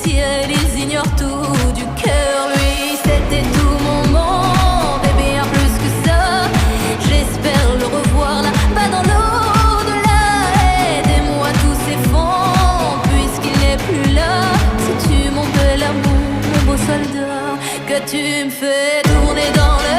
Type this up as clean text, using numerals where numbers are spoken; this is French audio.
ciel, ils ignorent tout du cœur. Lui, c'était tout mon monde, et bien plus que ça. J'espère le revoir là-bas dans l'au-delà. Aidez-moi, tout s'effondre puisqu'il n'est plus là. Si tu mon bel amour, mon beau soldat, que tu me fais tourner dans le